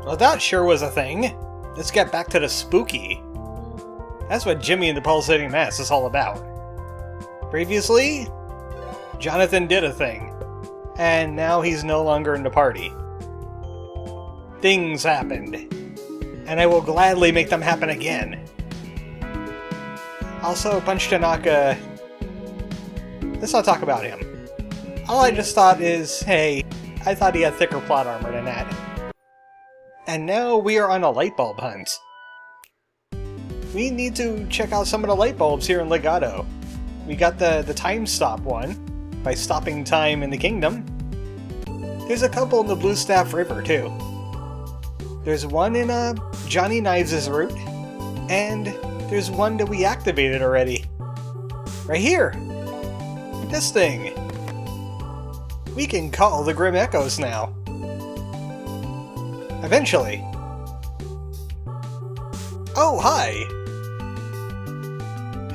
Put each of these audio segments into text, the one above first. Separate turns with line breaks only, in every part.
Well, that sure was a thing. Let's get back to the spooky. That's what Jimmy and the Pulsating Mass is all about. Previously, Jonathan did a thing, and now he's no longer in the party. Things happened, and I will gladly make them happen again. Also, Punch Tanaka... Let's not talk about him. All I just thought is, hey, I thought he had thicker plot armor than that. And now we are on a light bulb hunt. We need to check out some of the light bulbs here in Legato. We got the time stop one, by stopping time in the kingdom. There's a couple in the Blue Staff River, too. There's one in Johnny Knives' route, and there's one that we activated already. Right here! This thing! We can call the Grim Echoes now. Eventually. Oh, hi!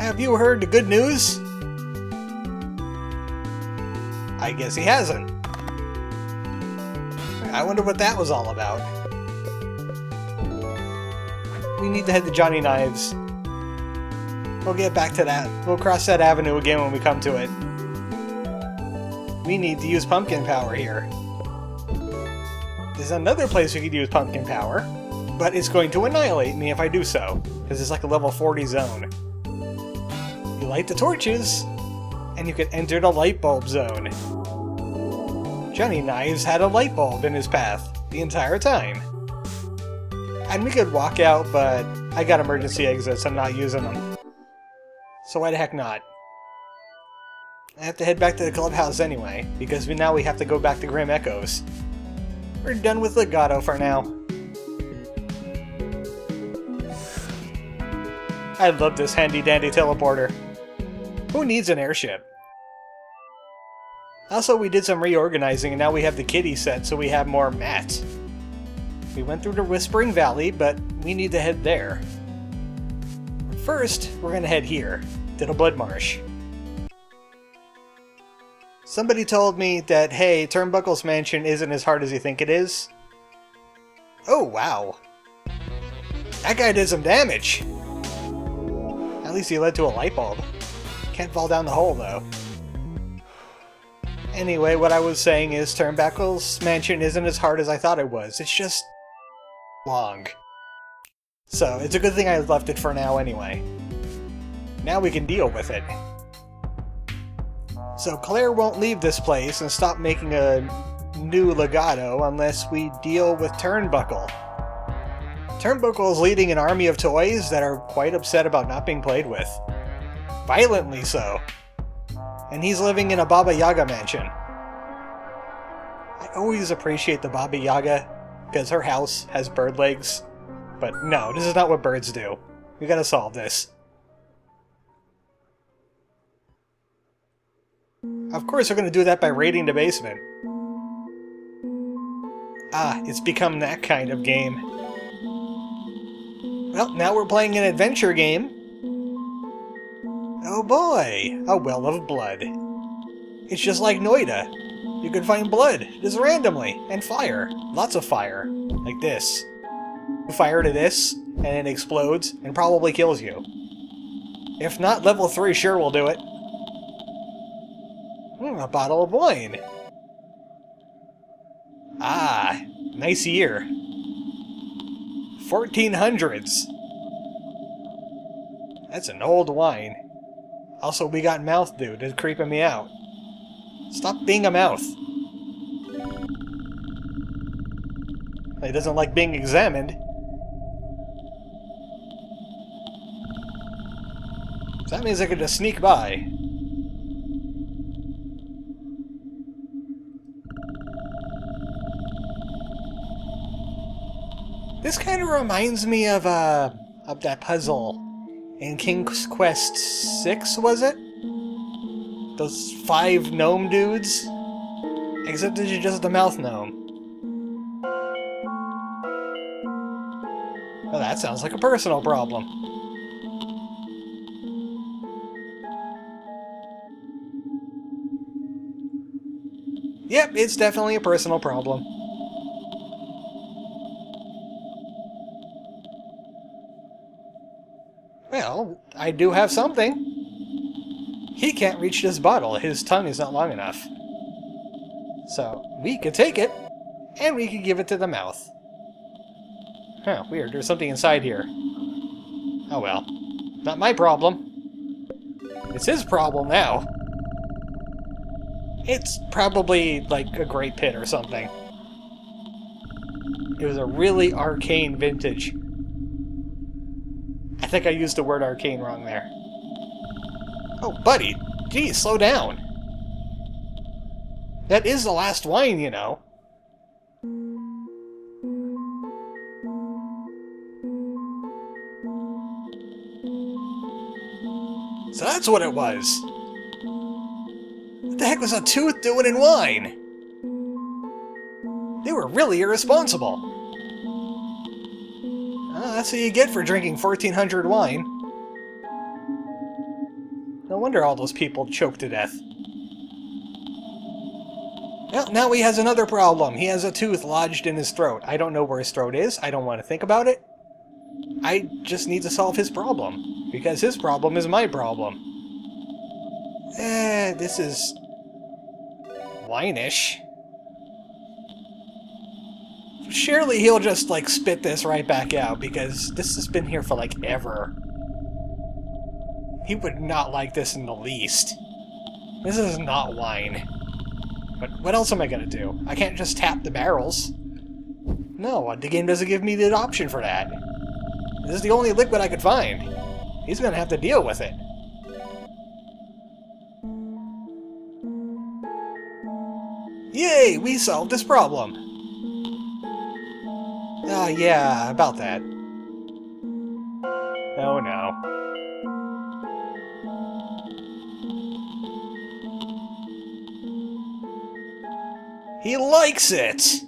Have you heard the good news? I guess he hasn't. I wonder what that was all about. We need to head to Johnny Knives. We'll get back to that. We'll cross that avenue again when we come to it. We need to use pumpkin power here. There's another place we could use pumpkin power, but it's going to annihilate me if I do so, because it's like a level 40 zone. You light the torches, and you can enter the light bulb zone. Johnny Knives had a light bulb in his path the entire time. And we could walk out, but I got emergency exits, I'm not using them. So why the heck not? I have to head back to the clubhouse anyway, because now we have to go back to Grim Echoes. We're done with Legato for now. I love this handy-dandy teleporter. Who needs an airship? Also, we did some reorganizing and now we have the kitty set so we have more mats. We went through the Whispering Valley, but we need to head there. First, we're gonna head here, to the Blood Marsh. Somebody told me that, hey, Turnbuckle's mansion isn't as hard as you think it is. Oh, wow. That guy did some damage! At least he led to a light bulb. Can't fall down the hole, though. Anyway, what I was saying is Turnbuckle's mansion isn't as hard as I thought it was. It's just... long. So, it's a good thing I left it for now anyway. Now we can deal with it. So Claire won't leave this place and stop making a new Legato unless we deal with Turnbuckle. Turnbuckle is leading an army of toys that are quite upset about not being played with. Violently so. And he's living in a Baba Yaga mansion. I always appreciate the Baba Yaga, because her house has bird legs. But no, this is not what birds do. We gotta solve this. Of course we're gonna do that by raiding the basement. Ah, it's become that kind of game. Well, now we're playing an adventure game. Oh boy, a well of blood. It's just like Noida. You can find blood, just randomly, and fire. Lots of fire. Like this. You fire to this, and it explodes, and probably kills you. If not, level 3 sure will do it. A bottle of wine. Ah, nice year. 1400s. That's an old wine. Also, we got Mouth Dude. It's creeping me out. Stop being a mouth. He doesn't like being examined. So that means I could just sneak by. This kind of reminds me of that puzzle in King's Quest 6, was it? Those 5 gnome dudes? Except that you're just a mouth gnome. Well, that sounds like a personal problem. Yep, it's definitely a personal problem. Well, I do have something. He can't reach this bottle. His tongue is not long enough. So, we could take it, and we could give it to the mouth. Huh, weird. There's something inside here. Oh well. Not my problem. It's his problem now. It's probably like a great pit or something. It was a really arcane vintage. I think I used the word arcane wrong there. Oh, buddy! Geez, slow down! That is the last wine, you know. So that's what it was! What the heck was a tooth doing in wine? They were really irresponsible. That's what you get for drinking 1400 wine. No wonder all those people choked to death. Well, now he has another problem. He has a tooth lodged in his throat. I don't know where his throat is. I don't want to think about it. I just need to solve his problem. Because his problem is my problem. This is... wine-ish. Surely he'll just, like, spit this right back out, because this has been here for, like, ever. He would not like this in the least. This is not wine. But what else am I gonna do? I can't just tap the barrels. No, the game doesn't give me the option for that. This is the only liquid I could find. He's gonna have to deal with it. Yay! We solved this problem! Yeah, about that. Oh no. He likes it!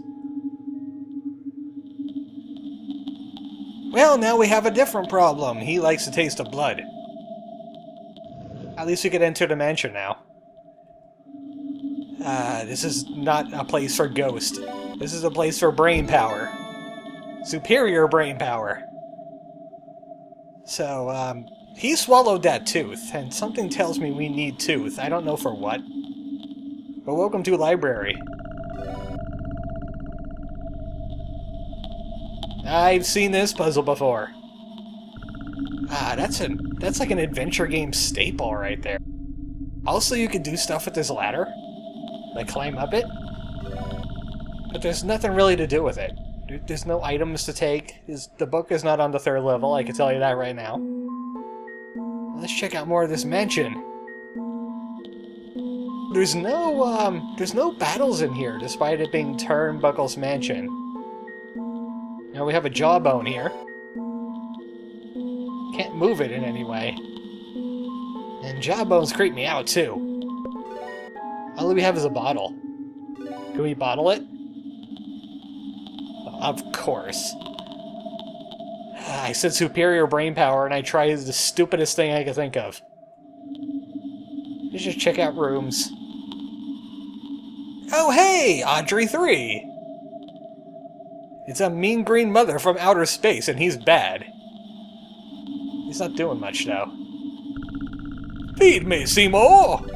Well, now we have a different problem. He likes the taste of blood. At least we could enter the mansion now. This is not a place for ghost. This is a place for brain power. Superior brain power. So, he swallowed that tooth, and something tells me we need tooth. I don't know for what. But welcome to library. I've seen this puzzle before. That's like an adventure game staple right there. Also, you can do stuff with this ladder. Like climb up it. But there's nothing really to do with it. There's no items to take. The book is not on the 3rd level, I can tell you that right now. Let's check out more of this mansion. There's no battles in here, despite it being Turnbuckle's mansion. Now we have a jawbone here. Can't move it in any way. And jawbones creep me out, too. All we have is a bottle. Can we bottle it? Of course. I said superior brain power, and I tried the stupidest thing I could think of. Let's just check out rooms. Oh hey! Audrey 3! It's a mean green mother from outer space, and he's bad. He's not doing much, though. Feed me, Seymour!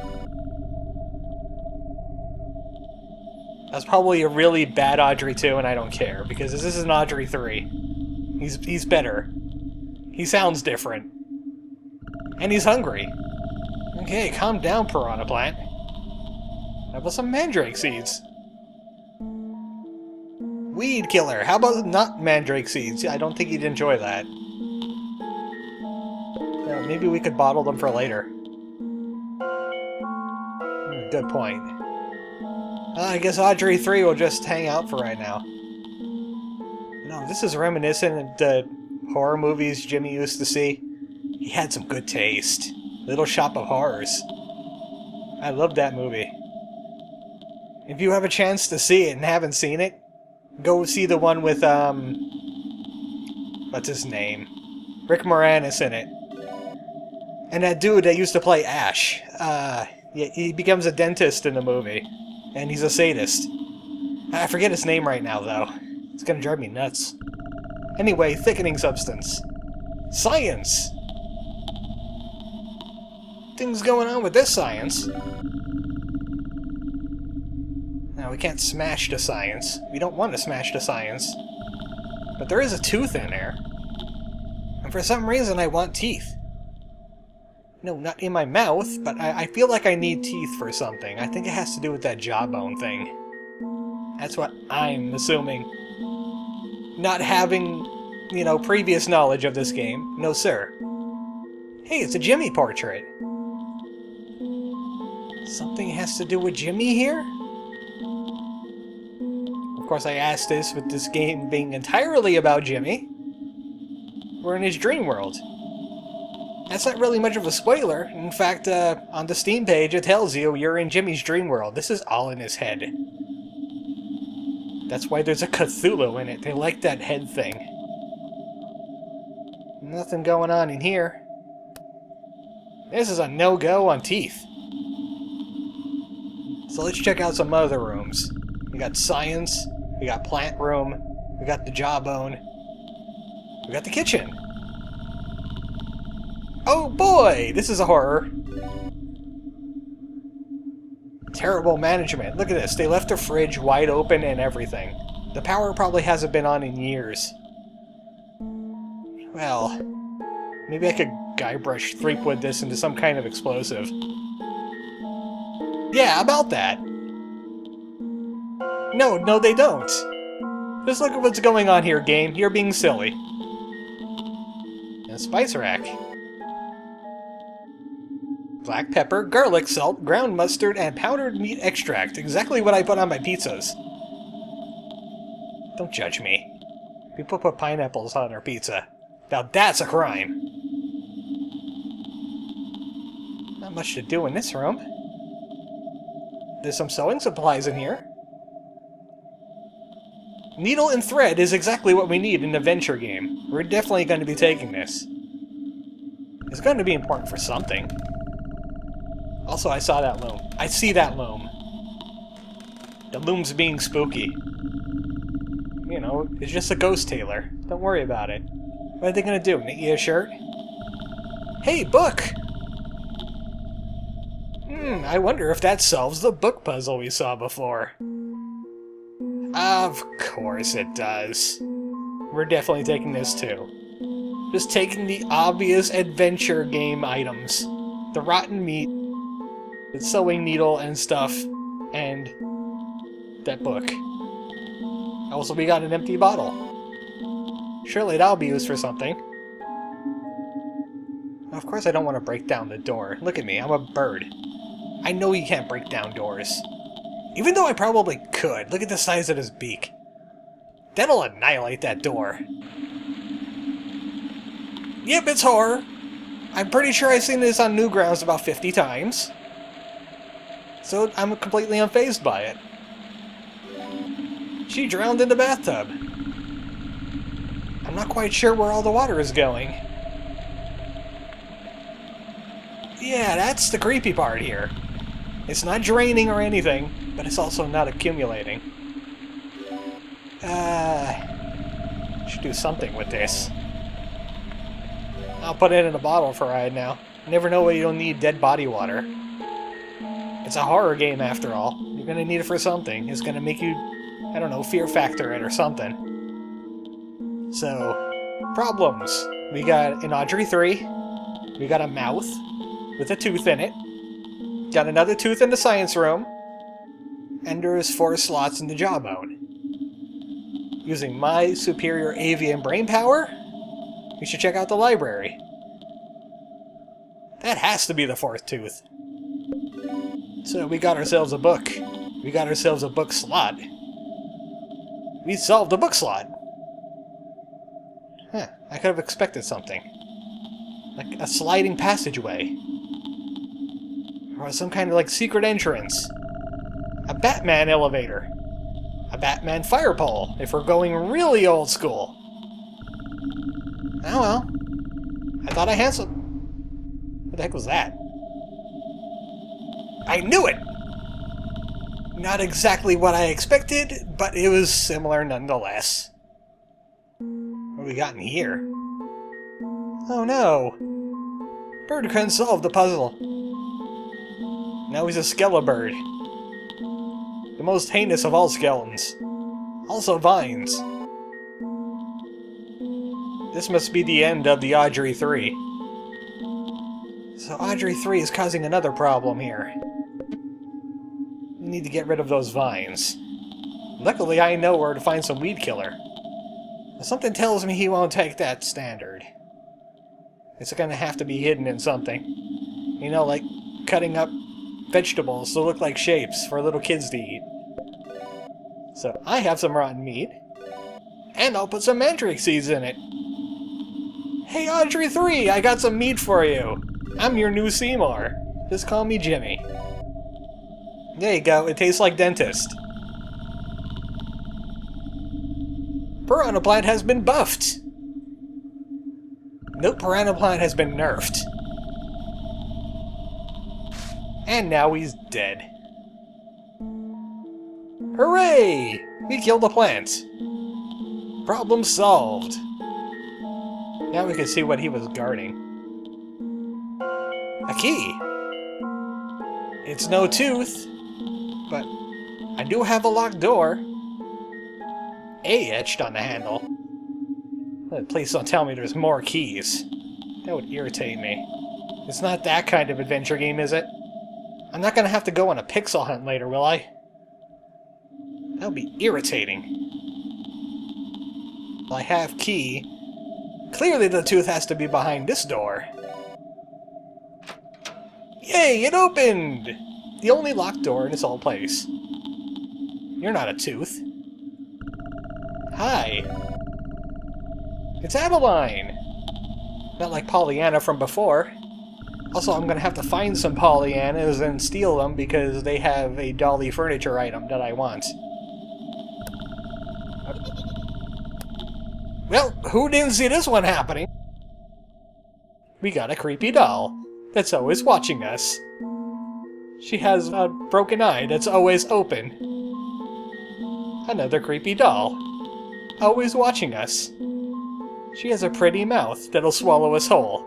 That's probably a really bad Audrey 2, and I don't care, because this is an Audrey 3. He's better. He sounds different. And he's hungry. Okay, calm down, Piranha Plant. How about some mandrake seeds? Weed killer. How about not mandrake seeds? I don't think he'd enjoy that. Maybe we could bottle them for later. Good point. I guess Audrey 3 will just hang out for right now. No, this is reminiscent of the horror movies Jimmy used to see. He had some good taste. Little Shop of Horrors. I love that movie. If you have a chance to see it and haven't seen it, go see the one with, what's his name? Rick Moranis in it. And that dude that used to play Ash. Yeah, he becomes a dentist in the movie. And he's a sadist. I forget his name right now, though. It's gonna drive me nuts. Anyway, thickening substance. Science! Something's going on with this science. No, we can't smash the science. We don't want to smash the science. But there is a tooth in there. And for some reason I want teeth. No, not in my mouth, but I feel like I need teeth for something. I think it has to do with that jawbone thing. That's what I'm assuming. Not having, you know, previous knowledge of this game. No, sir. Hey, it's a Jimmy portrait. Something has to do with Jimmy here? Of course, I asked this with this game being entirely about Jimmy. We're in his dream world. That's not really much of a spoiler. In fact, on the Steam page, it tells you you're in Jimmy's dream world. This is all in his head. That's why there's a Cthulhu in it. They like that head thing. Nothing going on in here. This is a no-go on teeth. So let's check out some other rooms. We got science, we got plant room, we got the jawbone, we got the kitchen. Oh boy, this is a horror. Terrible management. Look at this, they left the fridge wide open and everything. The power probably hasn't been on in years. Well, maybe I could Guybrush Threepwood this into some kind of explosive. Yeah, about that. No, they don't. Just look at what's going on here, game. You're being silly. And a spice rack. Black pepper, garlic salt, ground mustard, and powdered meat extract. Exactly what I put on my pizzas. Don't judge me. People put pineapples on their pizza. Now that's a crime. Not much to do in this room. There's some sewing supplies in here. Needle and thread is exactly what we need in an adventure game. We're definitely going to be taking this. It's going to be important for something. Also, I saw that loom. I see that loom. The loom's being spooky. You know, it's just a ghost tailor. Don't worry about it. What are they going to do? Knit you a shirt? Hey, book! I wonder if that solves the book puzzle we saw before. Of course it does. We're definitely taking this too. Just taking the obvious adventure game items. The rotten meat, the sewing needle and stuff, and that book. Also, we got an empty bottle. Surely that'll be used for something. Of course I don't want to break down the door. Look at me, I'm a bird. I know you can't break down doors. Even though I probably could. Look at the size of his beak. That'll annihilate that door. Yep, it's horror. I'm pretty sure I've seen this on Newgrounds about 50 times. So I'm completely unfazed by it. She drowned in the bathtub. I'm not quite sure where all the water is going. Yeah, that's the creepy part here. It's not draining or anything, but it's also not accumulating. Should do something with this. I'll put it in a bottle for right now. You never know when you'll need dead body water. It's a horror game after all. You're gonna need it for something. It's gonna make you, I don't know, fear factor it or something. So, problems. We got an Audrey 3. We got a mouth with a tooth in it. Got another tooth in the science room. And there's 4 slots in the jawbone. Using my superior avian brain power, we should check out the library. That has to be the 4th tooth. So we got ourselves a book. We got ourselves a book slot. We solved the book slot. Huh, I could have expected something. Like a sliding passageway. Or some kind of like secret entrance. A Batman elevator. A Batman fire pole, if we're going really old school. Oh well. I thought I had some... What the heck was that? I knew it! Not exactly what I expected, but it was similar nonetheless. What do we got in here? Oh no! Bird couldn't solve the puzzle. Now he's a skelebird. The most heinous of all skeletons. Also vines. This must be the end of the Audrey 3. So Audrey 3 is causing another problem here. We need to get rid of those vines. Luckily I know where to find some weed killer. Something tells me he won't take that standard. It's gonna have to be hidden in something. You know, like cutting up vegetables to look like shapes for little kids to eat. So I have some rotten meat. And I'll put some mandrake seeds in it. Hey Audrey 3, I got some meat for you. I'm your new Seymour. Just call me Jimmy. There you go, it tastes like dentist. Piranha Plant has been buffed! Nope, Piranha Plant has been nerfed. And now he's dead. Hooray! We killed the plant. Problem solved. Now we can see what he was guarding. A key! It's no tooth, but I do have a locked door. A etched on the handle. Please don't tell me there's more keys. That would irritate me. It's not that kind of adventure game, is it? I'm not gonna have to go on a pixel hunt later, will I? That would be irritating. Well, I have key. Clearly the tooth has to be behind this door. Yay, it opened! The only locked door in this whole place. You're not a tooth. Hi. It's Adeline! Not like Pollyanna from before. Also, I'm gonna have to find some Pollyannas and steal them because they have a dolly furniture item that I want. Well, who didn't see this one happening? We got a creepy doll that's always watching us. She has a broken eye that's always open. Another creepy doll. Always watching us. She has a pretty mouth that'll swallow us whole.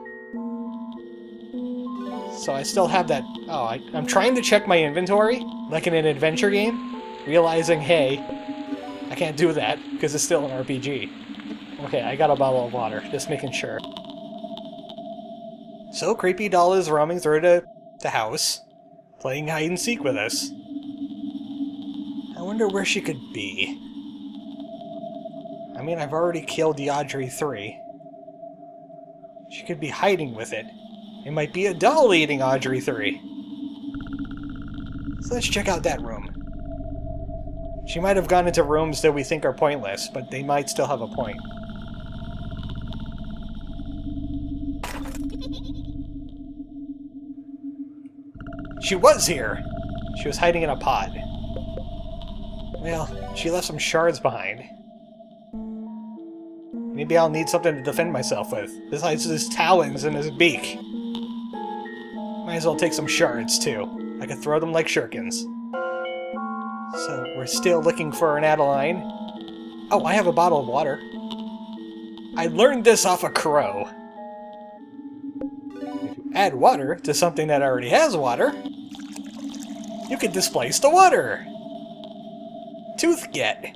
So I still have that... Oh, I'm trying to check my inventory, like in an adventure game, realizing, hey, I can't do that, because it's still an RPG. Okay, I got a bottle of water, just making sure. So Creepy Doll is roaming through the house, playing hide-and-seek with us. I wonder where she could be. I mean, I've already killed the Audrey 3. She could be hiding with it. It might be a doll eating Audrey 3. So let's check out that room. She might have gone into rooms that we think are pointless, but they might still have a point. She was here! She was hiding in a pod. Well, she left some shards behind. Maybe I'll need something to defend myself with, besides his talons and his beak. Might as well take some shards, too. I could throw them like shurikens. So, we're still looking for an Adeline. Oh, I have a bottle of water. I learned this off a crow. If you add water to something that already has water, you can displace the water! Tooth get!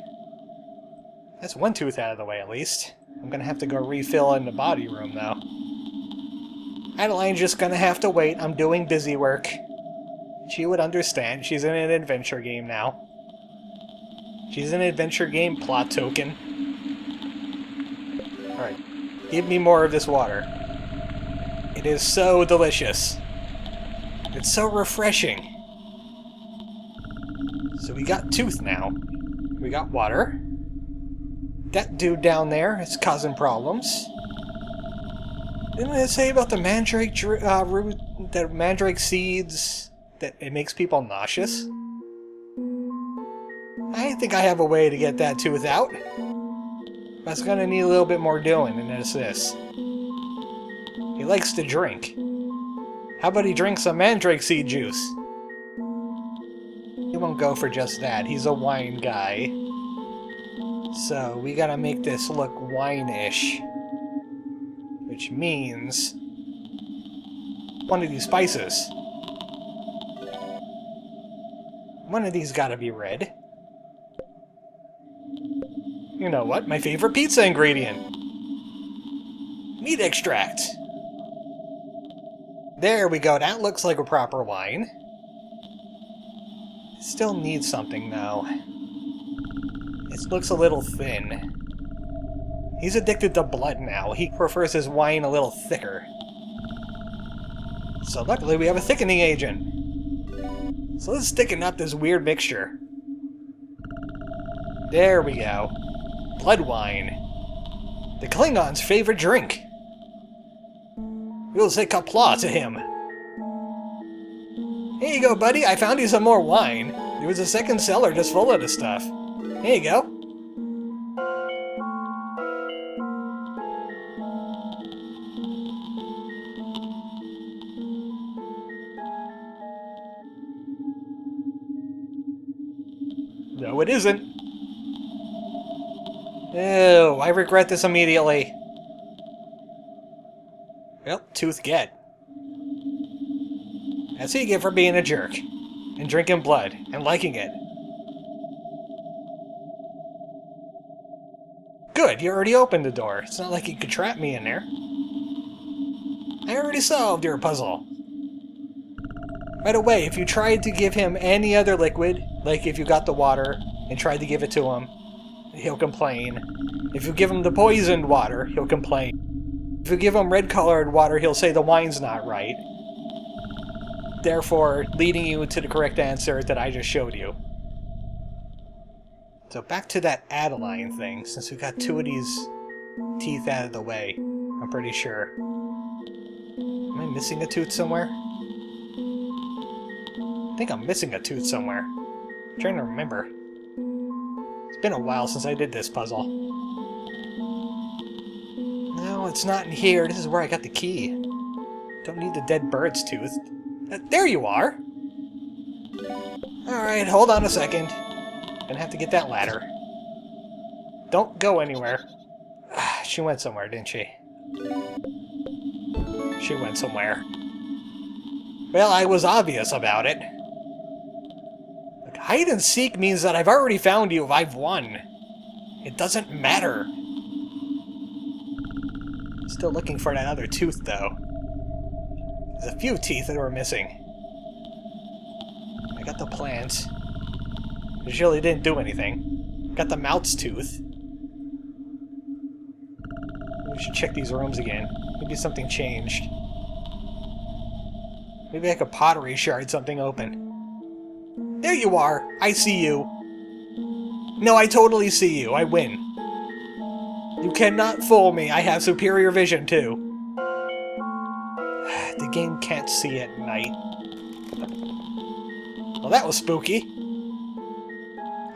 That's one tooth out of the way, at least. I'm gonna have to go refill in the body room, though. Adeline's just gonna have to wait. I'm doing busy work. She would understand. She's in an adventure game now. She's an adventure game plot token. Alright. Give me more of this water. It is so delicious. It's so refreshing. So we got tooth now. We got water. That dude down there is causing problems. Didn't it say about the mandrake root, the mandrake seeds, that it makes people nauseous? I think I have a way to get that tooth out. But it's gonna need a little bit more doing than this. He likes to drink. How about he drinks some mandrake seed juice? He won't go for just that. He's a wine guy. So we gotta make this look wine-ish. Which means one of these spices. One of these gotta be red. You know what? My favorite pizza ingredient. Meat extract. There we go. That looks like a proper wine. Still needs something, though. It looks a little thin. He's addicted to blood now. He prefers his wine a little thicker. So luckily we have a thickening agent. So let's thicken up this weird mixture. There we go. Blood wine. The Klingon's favorite drink. We'll say kapla to him. Here you go, buddy. I found you some more wine. There was a second cellar just full of this stuff. Here you go. No, it isn't. Ew, I regret this immediately. Well, tooth get. That's what you get for being a jerk. And drinking blood. And liking it. Good, you already opened the door. It's not like you could trap me in there. I already solved your puzzle. By the way, if you tried to give him any other liquid, like if you got the water and tried to give it to him, he'll complain. If you give him the poisoned water, he'll complain. If you give him red-colored water, he'll say the wine's not right. Therefore, leading you to the correct answer that I just showed you. So back to that Adeline thing, since we got two of these teeth out of the way, I'm pretty sure. Am I missing a tooth somewhere? I think I'm missing a tooth somewhere. I'm trying to remember. It's been a while since I did this puzzle. No, it's not in here. This is where I got the key. Don't need the dead bird's tooth. There you are! Alright, hold on a second. Gonna have to get that ladder. Don't go anywhere. She went somewhere, didn't she? She went somewhere. Well, I was obvious about it. Look, hide and seek means that I've already found you if I've won. It doesn't matter. Still looking for that other tooth, though. There's a few teeth that were missing. I got the plant. Which really didn't do anything. Got the mouse tooth. We should check these rooms again. Maybe something changed. Maybe I could pottery shard something open. There you are! I see you! No, I totally see you. I win. You cannot fool me. I have superior vision, too. The game can't see at night. Well, that was spooky.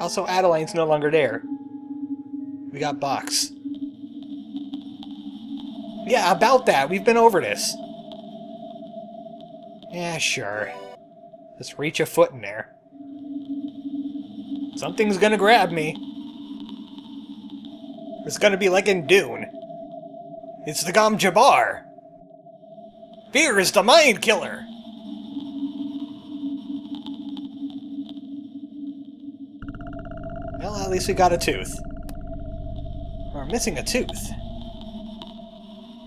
Also, Adeline's no longer there. We got Box. Yeah, about that. We've been over this. Yeah, sure. Just reach a foot in there. Something's gonna grab me. It's gonna be like in Dune. It's the Gom Jabbar. Fear is the mind killer! Well, at least we got a tooth. We're missing a tooth.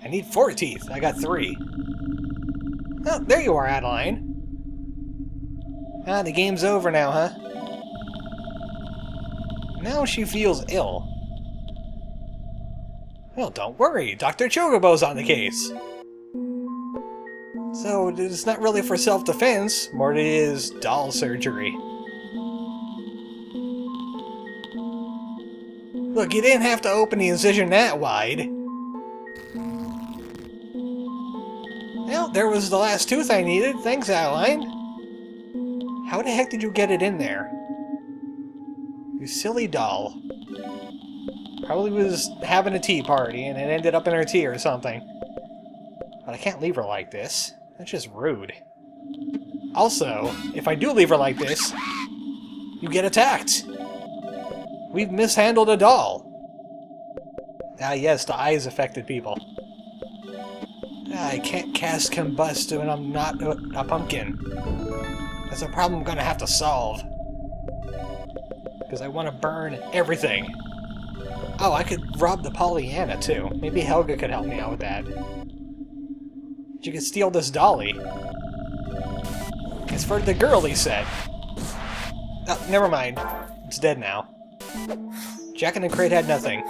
I need 4 teeth. I got 3. Oh, there you are, Adeline. Ah, the game's over now, huh? Now she feels ill. Well, don't worry. Dr. Chocobo's on the case. So, it's not really for self-defense, more it is doll surgery. Look, you didn't have to open the incision that wide. Well, there was the last tooth I needed. Thanks, Adeline. How the heck did you get it in there? You silly doll. Probably was having a tea party and it ended up in her tea or something. But I can't leave her like this. That's just rude. Also, if I do leave her like this, you get attacked. We've mishandled a doll. Ah yes, the eyes affected people. I can't cast combust when I'm not a pumpkin. That's a problem I'm gonna have to solve. Because I want to burn everything. Oh, I could rob the Pollyanna, too. Maybe Helga could help me out with that. She could steal this dolly. It's for the girly set. Oh, never mind. It's dead now. Jack in the Crate had nothing.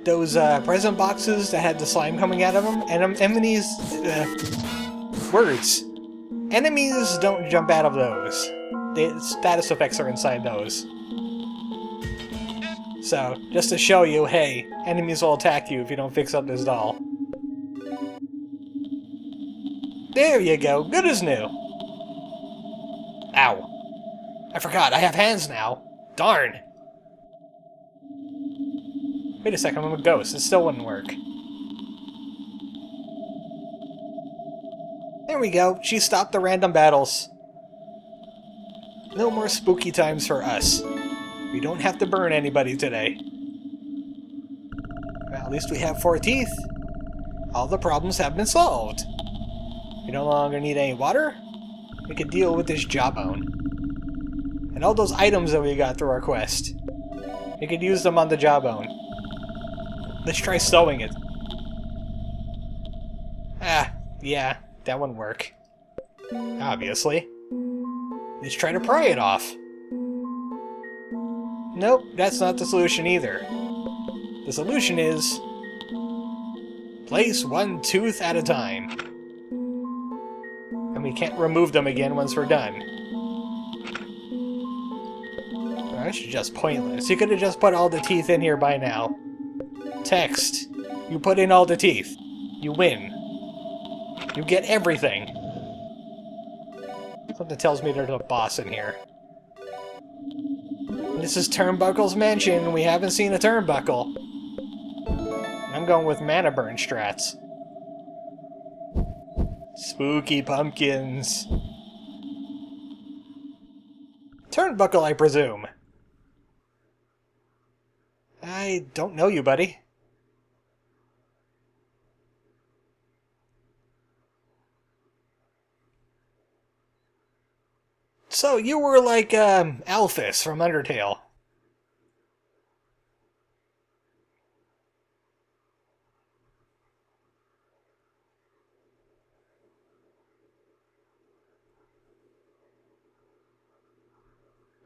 Those present boxes that had the slime coming out of them, and enemies... words. Enemies don't jump out of those. The status effects are inside those. So, just to show you, hey, enemies will attack you if you don't fix up this doll. There you go, good as new. Ow. I forgot, I have hands now. Darn. Wait a second, I'm a ghost. It still wouldn't work. There we go. She stopped the random battles. No more spooky times for us. We don't have to burn anybody today. Well, at least we have 4 teeth. All the problems have been solved. We no longer need any water. We can deal with this jawbone. And all those items that we got through our quest. We could use them on the jawbone. Let's try sewing it. Ah, yeah, that wouldn't work. Obviously. Let's try to pry it off. Nope, that's not the solution either. The solution is... place 1 tooth at a time. And we can't remove them again once we're done. Well, that's just pointless. You could have just put all the teeth in here by now. Text. You put in all the teeth. You win. You get everything. Something tells me there's a boss in here. This is Turnbuckle's mansion, and we haven't seen a Turnbuckle. I'm going with mana burn strats. Spooky pumpkins. Turnbuckle, I presume. I don't know you, buddy. So, you were like, Alphys from Undertale.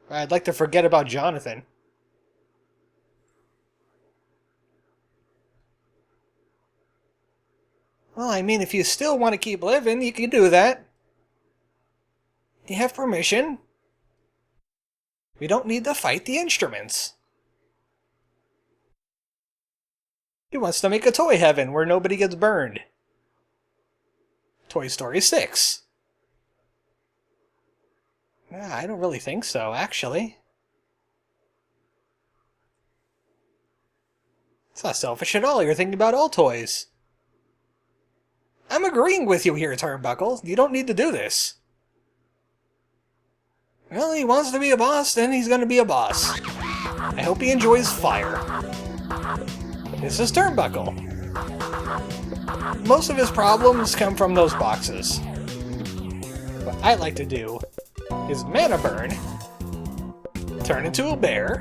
I'd like to forget about Jonathan. Well, I mean, if you still want to keep living, you can do that. You have permission. We don't need to fight the instruments. He wants to make a toy heaven where nobody gets burned. Toy Story 6. I don't really think so, actually. It's not selfish at all. You're thinking about all toys. I'm agreeing with you here, Turnbuckle. You don't need to do this. Well, he wants to be a boss, then he's gonna be a boss. I hope he enjoys fire. This is Turnbuckle. Most of his problems come from those boxes. What I like to do is mana burn, turn into a bear,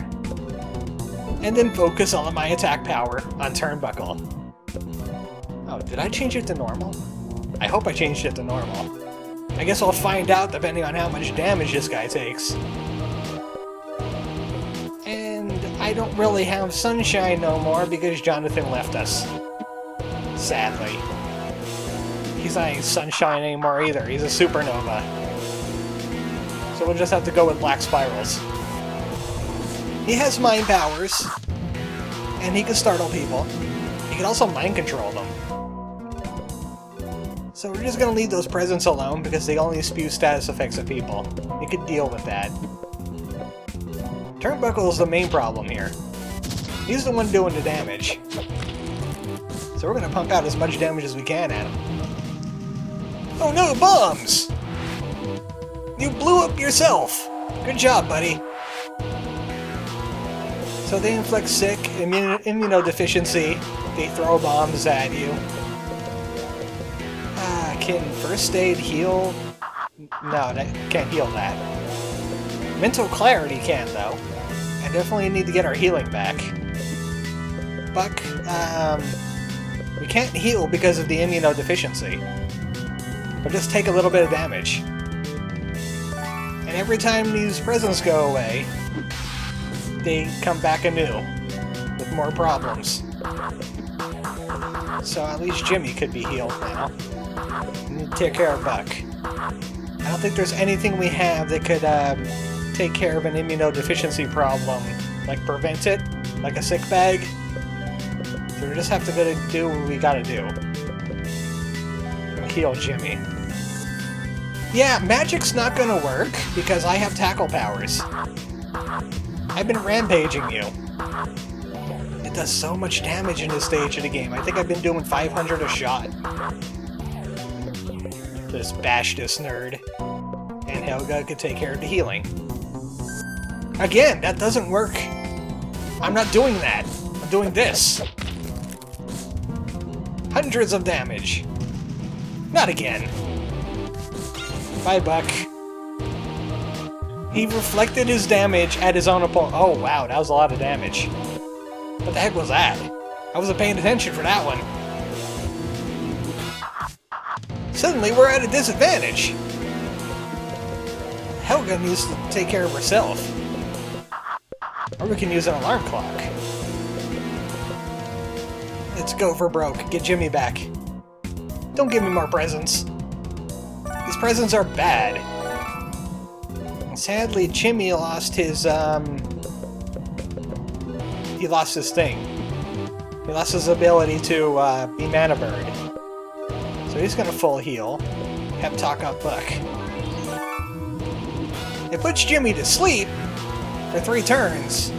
and then focus all of my attack power on Turnbuckle. Oh, did I change it to normal? I hope I changed it to normal. I guess I'll find out depending on how much damage this guy takes. And I don't really have Sunshine no more because Jonathan left us. Sadly. He's not Sunshine anymore either, he's a supernova. So we'll just have to go with Black Spirals. He has mind powers, and he can startle people. He can also mind control them. So we're just gonna leave those presents alone because they only spew status effects at people. You could deal with that. Turnbuckle is the main problem here. He's the one doing the damage. So we're gonna pump out as much damage as we can at him. Oh no, bombs! You blew up yourself! Good job, buddy. So they inflict sick, immunodeficiency, they throw bombs at you. Can first aid heal? No, that can't heal that. Mental clarity can, though. I definitely need to get our healing back. Buck, we can't heal because of the immunodeficiency. But just take a little bit of damage. And every time these presents go away, they come back anew with more problems. So at least Jimmy could be healed now. We need to take care of Buck. I don't think there's anything we have that could take care of an immunodeficiency problem, like prevent it, like a sick bag. So we just have to go do what we gotta do. We'll heal Jimmy. Yeah, magic's not gonna work because I have tackle powers. I've been rampaging you. It does so much damage in this stage of the game. I think I've been doing 500 a shot. Just bash this nerd. And Helga could take care of the healing. Again, that doesn't work. I'm not doing that. I'm doing this. Hundreds of damage. Not again. Bye, Buck. He reflected his damage at his own opponent. Oh, wow, that was a lot of damage. What the heck was that? I wasn't paying attention for that one. Suddenly, we're at a disadvantage. Helga needs to take care of herself. Or we can use an alarm clock. Let's go for broke. Get Jimmy back. Don't give me more presents. These presents are bad. And sadly, Jimmy lost his, he lost his thing. He lost his ability to, be Mana Bird. So he's gonna full heal. Pep talk up Buck. It puts Jimmy to sleep for 3 turns,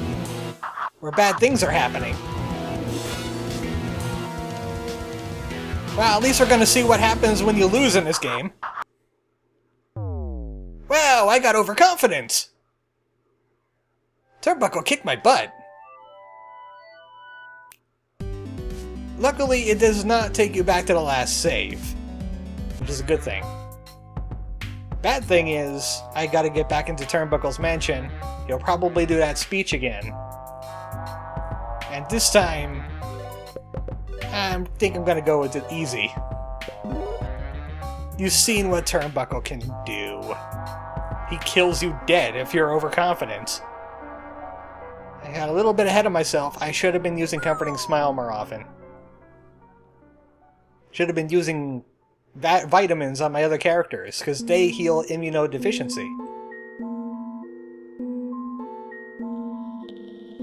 where bad things are happening. Well, at least we're gonna see what happens when you lose in this game. Wow, I got overconfident! Turnbuckle kicked my butt. Luckily, it does not take you back to the last save, which is a good thing. Bad thing is, I gotta get back into Turnbuckle's mansion. He'll probably do that speech again. And this time, I think I'm gonna go with it easy. You've seen what Turnbuckle can do. He kills you dead if you're overconfident. I got a little bit ahead of myself. I should have been using Comforting Smile more often. Should have been using vitamins on my other characters, because they heal immunodeficiency.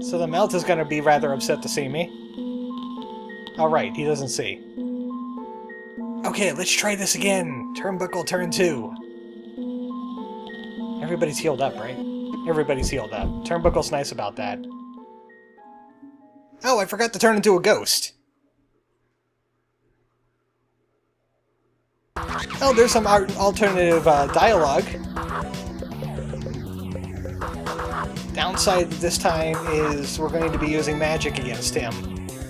So the Melt is going to be rather upset to see me. Alright, he doesn't see. Okay, let's try this again. Turnbuckle turn 2. Everybody's healed up, right? Everybody's healed up. Turnbuckle's nice about that. Oh, I forgot to turn into a ghost. Oh, there's some alternative dialogue. Downside this time is we're going to be using magic against him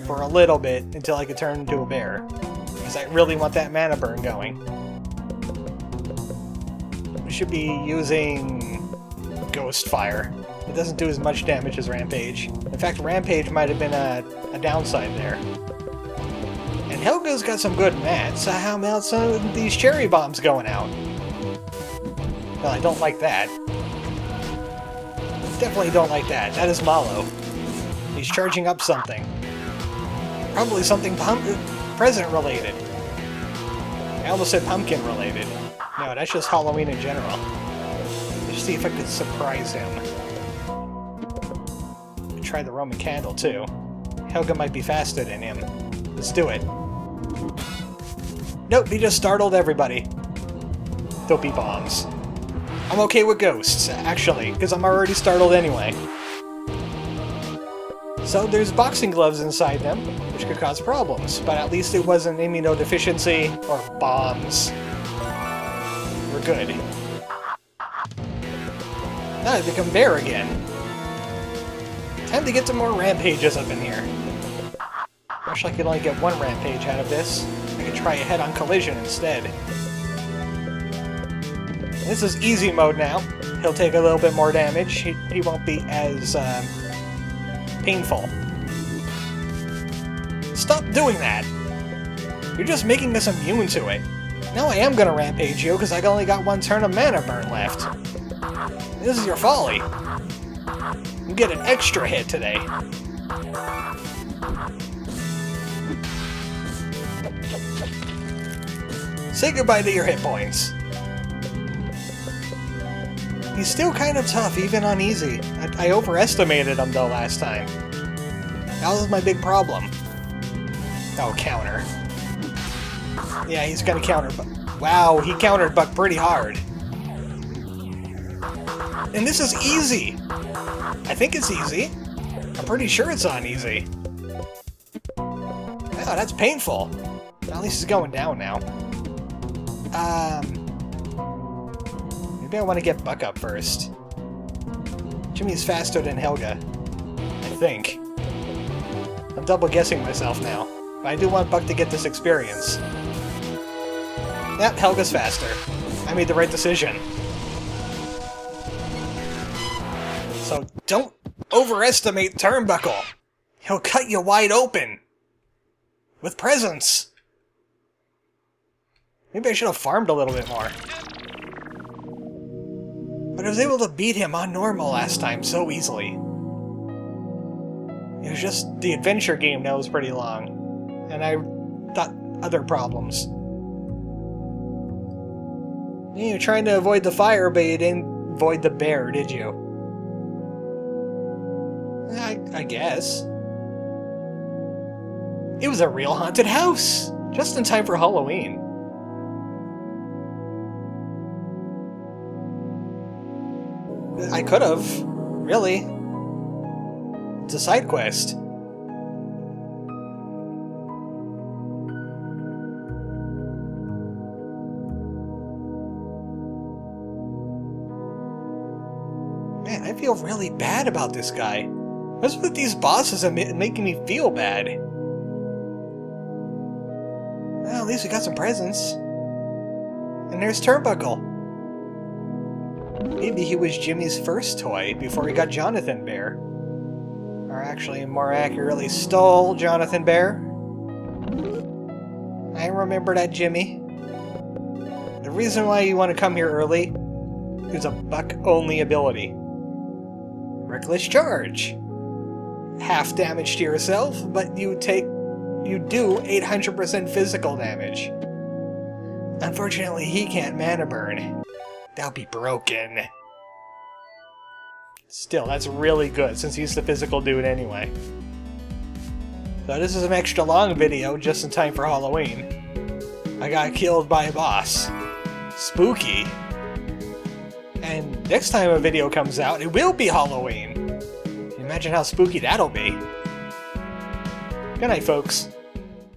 for a little bit until I can turn into a bear. Because I really want that mana burn going. We should be using Ghost Fire. It doesn't do as much damage as Rampage. In fact, Rampage might have been a downside there. And Helga's got some good mats. How about some of these cherry bombs going out? Well, I don't like that. Definitely don't like that. That is Malo. He's charging up something. Probably something present related. I almost said pumpkin related. No, that's just Halloween in general. Let's see if I could surprise him. Try the Roman candle too. Helga might be faster than him. Let's do it. Nope, he just startled everybody. Dopey bombs. I'm okay with ghosts, actually, because I'm already startled anyway. So there's boxing gloves inside them, which could cause problems, but at least it wasn't immunodeficiency or bombs. We're good. Now I become bear again. Time to get some more rampages up in here. Wish I could only get one rampage out of this. I could try a head-on collision instead. This is easy mode now. He'll take a little bit more damage. He won't be as painful. Stop doing that! You're just making us immune to it. Now I am gonna rampage you, because I only got one turn of mana burn left. This is your folly. You get an extra hit today. Say goodbye to your hit points. He's still kind of tough, even on easy. I overestimated him, though, last time. That was my big problem. Oh, counter. Yeah, he's gonna counter Buck. Wow, he countered Buck pretty hard. And this is easy! I think it's easy. I'm pretty sure it's on easy. Wow, that's painful. At least it's going down now. Maybe I want to get Buck up first. Jimmy's faster than Helga. I think. I'm double guessing myself now. But I do want Buck to get this experience. Yep, Helga's faster. I made the right decision. So don't overestimate Turnbuckle. He'll cut you wide open. With presence. Maybe I should have farmed a little bit more. But I was able to beat him on normal last time so easily. It was just the adventure game that was pretty long. And I thought other problems. You're trying to avoid the fire, but you didn't avoid the bear, did you? I guess. It was a real haunted house! Just in time for Halloween. I could have. Really. It's a side quest. Man, I feel really bad about this guy. What's with these bosses and making me feel bad? Well, at least we got some presents. And there's Turnbuckle. Maybe he was Jimmy's first toy before he got Jonathan Bear. Or actually, more accurately, stole Jonathan Bear. I remember that, Jimmy. The reason why you want to come here early is a Buck-only ability. Reckless Charge. Half damage to yourself, but you do 800% physical damage. Unfortunately, he can't mana burn. That'll be broken. Still, that's really good, since he's the physical dude anyway. So this is an extra long video, just in time for Halloween. I got killed by a boss. Spooky. And next time a video comes out, it will be Halloween. Imagine how spooky that'll be. Good night, folks.